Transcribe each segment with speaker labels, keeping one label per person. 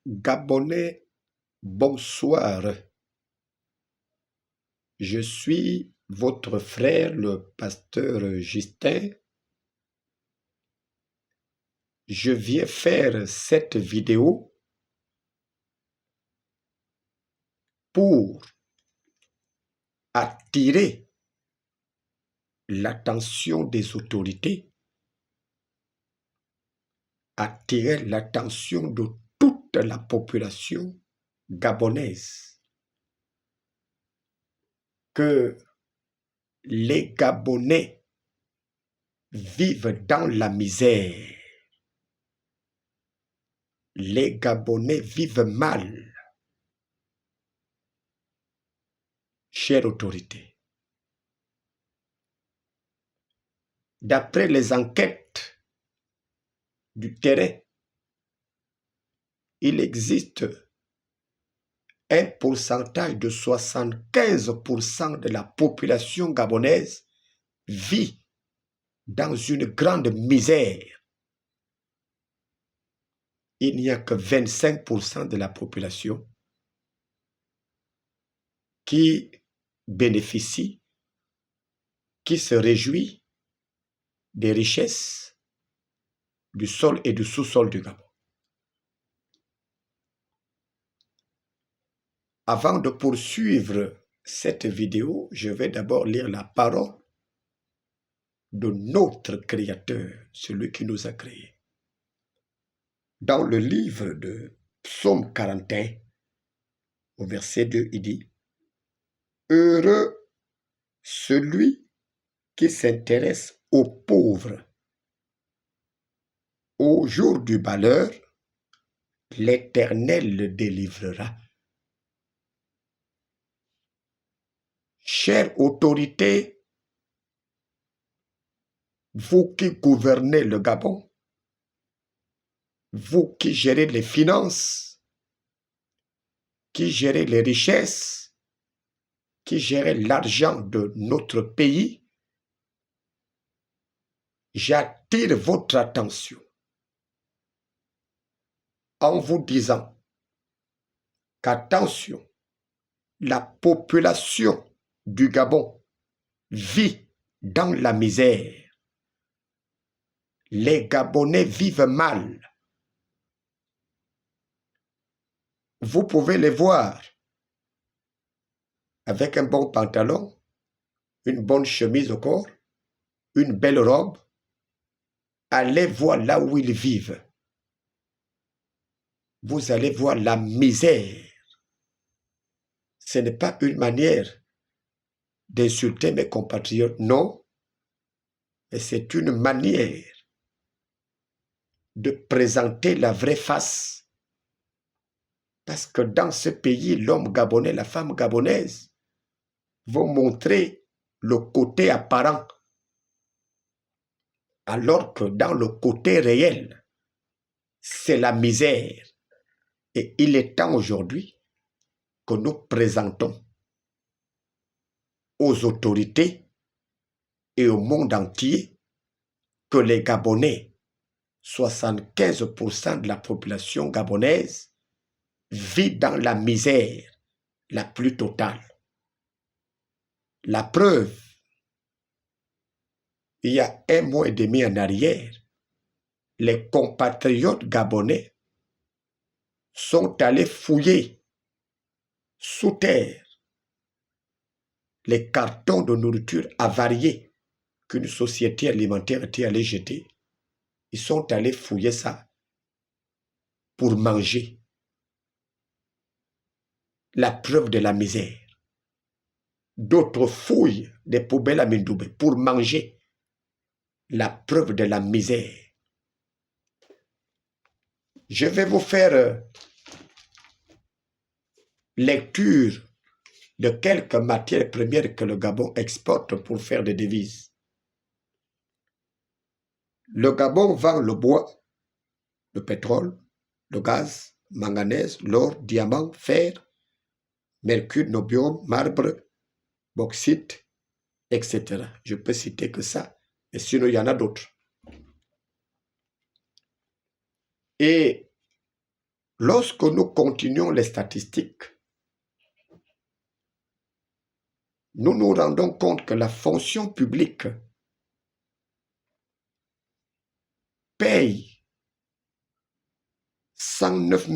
Speaker 1: Gabonais, bonsoir. Je suis votre frère, le pasteur Justin. Je viens faire cette vidéo pour attirer l'attention des autorités, attirer l'attention de toute la population gabonaise, que les Gabonais vivent dans la misère. Les Gabonais vivent mal. Chère autorité, d'après les enquêtes du terrain, il existe un pourcentage de 75% de la population gabonaise vit dans une grande misère. Il n'y a que 25% de la population qui bénéficie, qui se réjouit des richesses du sol et du sous-sol du Gabon. Avant de poursuivre cette vidéo, je vais d'abord lire la parole de notre Créateur, celui qui nous a créés. Dans le livre de Psaume 41, au verset 2, il dit « Heureux celui qui s'intéresse aux pauvres. Au jour du malheur, l'Éternel le délivrera. » Chère autorité, vous qui gouvernez le Gabon, vous qui gérez les finances, qui gérez les richesses, qui gérez l'argent de notre pays, j'attire votre attention en vous disant qu'attention, la population du Gabon vit dans la misère. Les Gabonais vivent mal. Vous pouvez les voir avec un bon pantalon, une bonne chemise au corps, une belle robe. Allez voir là où ils vivent. Vous allez voir la misère. Ce n'est pas une manière d'insulter mes compatriotes, non, mais c'est une manière de présenter la vraie face. Parce que dans ce pays, l'homme gabonais, la femme gabonaise vont montrer le côté apparent, alors que dans le côté réel, c'est la misère. Et il est temps aujourd'hui que nous présentons aux autorités et au monde entier que les Gabonais, 75% de la population gabonaise, vit dans la misère la plus totale. La preuve, il y a 1 mois et demi en arrière, les compatriotes gabonais sont allés fouiller sous terre les cartons de nourriture avariés qu'une société alimentaire était allée jeter. Ils sont allés fouiller ça pour manger. La preuve de la misère. D'autres fouillent des poubelles à Mindoubé pour manger. La preuve de la misère. Je vais vous faire lecture de quelques matières premières que le Gabon exporte pour faire des devises. Le Gabon vend le bois, le pétrole, le gaz, manganèse, l'or, diamant, fer, mercure, nobium, marbre, bauxite, etc. Je peux citer que ça, et sinon il y en a d'autres. Et Lorsque nous continuons les statistiques, nous nous rendons compte que la fonction publique paye 109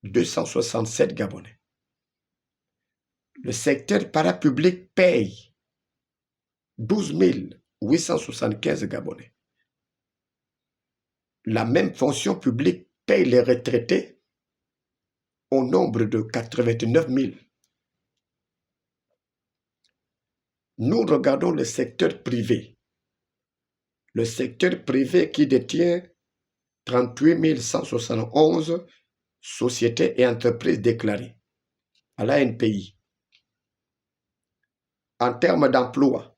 Speaker 1: 267 Gabonais. Le secteur parapublic paye 12 875 Gabonais. La même fonction publique paye les retraités au nombre de 89 000. Nous regardons le secteur privé. Le secteur privé qui détient 38 171 sociétés et entreprises déclarées à l'ANPI. En termes d'emploi,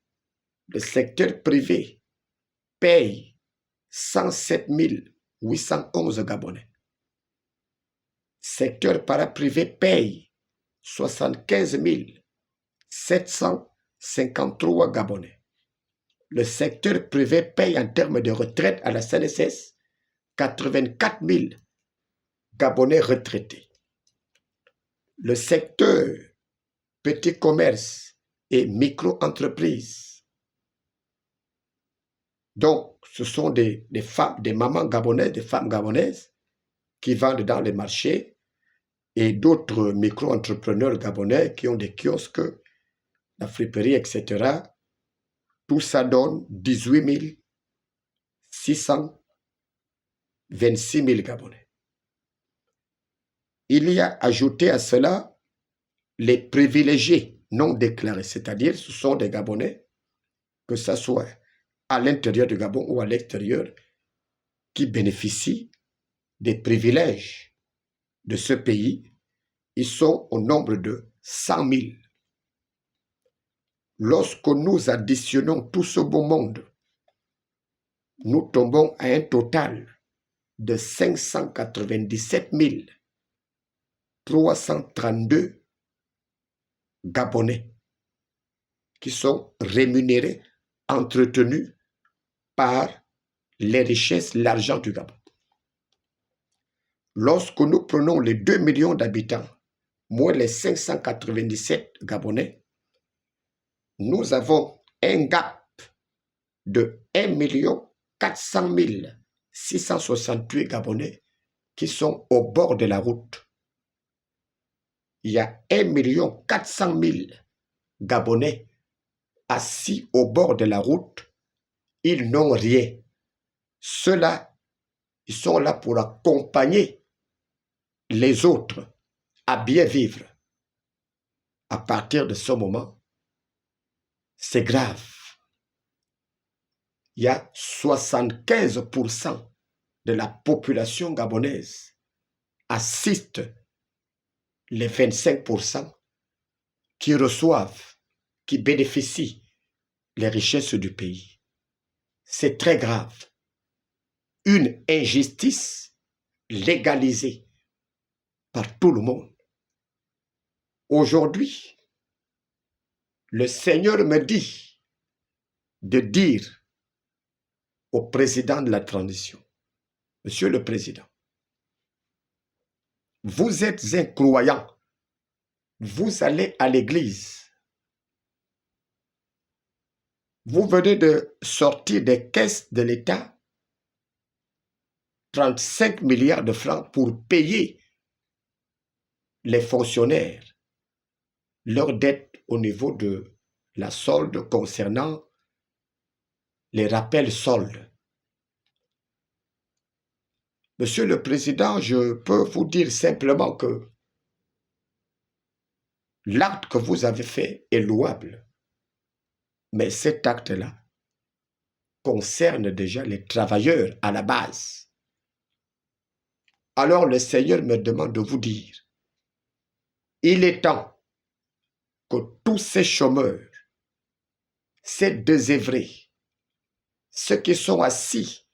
Speaker 1: le secteur privé paye 107 811 Gabonais. Secteur paraprivé paye 75 753 Gabonais. Le secteur privé paye en termes de retraite à la CNSS 84 000 Gabonais retraités. Le secteur petit commerce et micro-entreprises, donc ce sont des femmes, des mamans gabonaises, des femmes gabonaises qui vendent dans les marchés et d'autres micro-entrepreneurs gabonais qui ont des kiosques, la friperie, etc. Tout ça donne 18 626 000 Gabonais. Il y a ajouté à cela les privilégiés non déclarés, c'est-à-dire ce sont des Gabonais, que ce soit à l'intérieur du Gabon ou à l'extérieur, qui bénéficient des privilèges de ce pays. Ils sont au nombre de 100 000. Lorsque nous additionnons tout ce beau monde, nous tombons à un total de 597 332 Gabonais qui sont rémunérés, entretenus par les richesses, l'argent du Gabon. Lorsque nous prenons les 2 millions d'habitants, moins les 597 Gabonais, nous avons un gap de 1 400 668 Gabonais qui sont au bord de la route. Il y a 1 400 000 Gabonais assis au bord de la route. Ils n'ont rien. Ceux-là, ils sont là pour accompagner les autres à bien vivre. À partir de ce moment, c'est grave. Il y a 75% de la population gabonaise assiste les 25% qui reçoivent, qui bénéficient les richesses du pays. C'est très grave. Une injustice légalisée par tout le monde. Aujourd'hui, le Seigneur me dit de dire au président de la transition, Monsieur le Président, vous êtes un croyant, vous allez à l'église, vous venez de sortir des caisses de l'État 35 milliards de francs pour payer les fonctionnaires leurs dettes au niveau de la solde concernant les rappels soldes. Monsieur le Président, je peux vous dire simplement que l'acte que vous avez fait est louable, mais cet acte-là concerne déjà les travailleurs à la base. Alors le Seigneur me demande de vous dire, il est temps que tous ces chômeurs, ces désœuvrés, ceux qui sont assis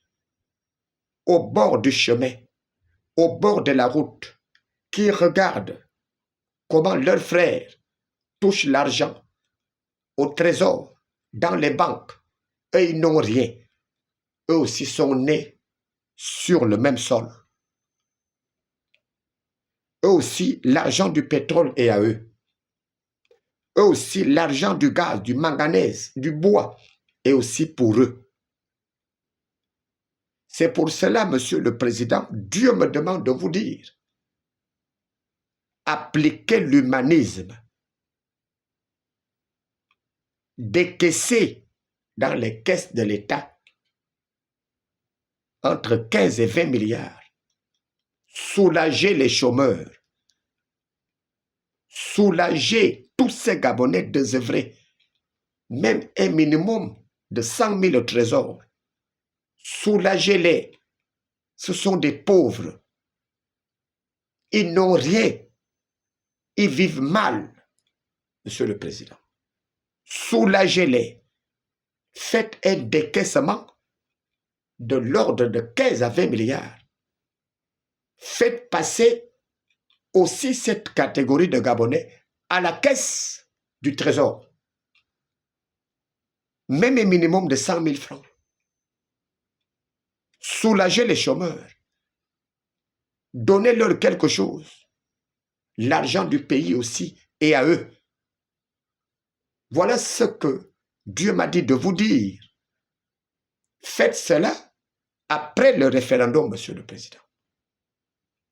Speaker 1: au bord du chemin, au bord de la route, qui regardent comment leurs frères touchent l'argent au trésor, dans les banques, eux ils n'ont rien. Eux aussi sont nés sur le même sol. Eux aussi, l'argent du pétrole est à eux. Eux aussi, l'argent du gaz, du manganèse, du bois est aussi pour eux. C'est pour cela, Monsieur le Président, Dieu me demande de vous dire, appliquez l'humanisme, décaissez dans les caisses de l'État entre 15 et 20 milliards, soulagez les chômeurs, soulagez tous ces Gabonais désœuvrés, même un minimum de 100 000 trésors, soulagez-les. Ce sont des pauvres. Ils n'ont rien. Ils vivent mal, Monsieur le Président. Soulagez-les. Faites un décaissement de l'ordre de 15 à 20 milliards. Faites passer aussi cette catégorie de Gabonais à la caisse du Trésor. Même un minimum de 100 000 francs. Soulagez les chômeurs. Donnez-leur quelque chose. L'argent du pays aussi est à eux. Voilà ce que Dieu m'a dit de vous dire. Faites cela après le référendum, Monsieur le Président.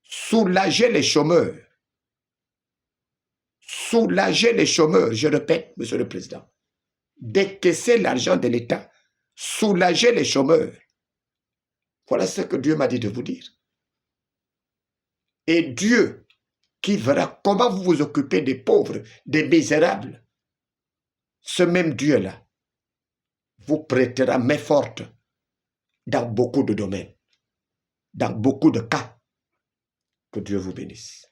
Speaker 1: Soulagez les chômeurs. Soulagez les chômeurs, je répète, Monsieur le Président. Décaissez l'argent de l'État. Soulagez les chômeurs. Voilà ce que Dieu m'a dit de vous dire. Et Dieu, qui verra comment vous vous occupez des pauvres, des misérables, ce même Dieu-là vous prêtera main forte dans beaucoup de domaines, dans beaucoup de cas. Que Dieu vous bénisse.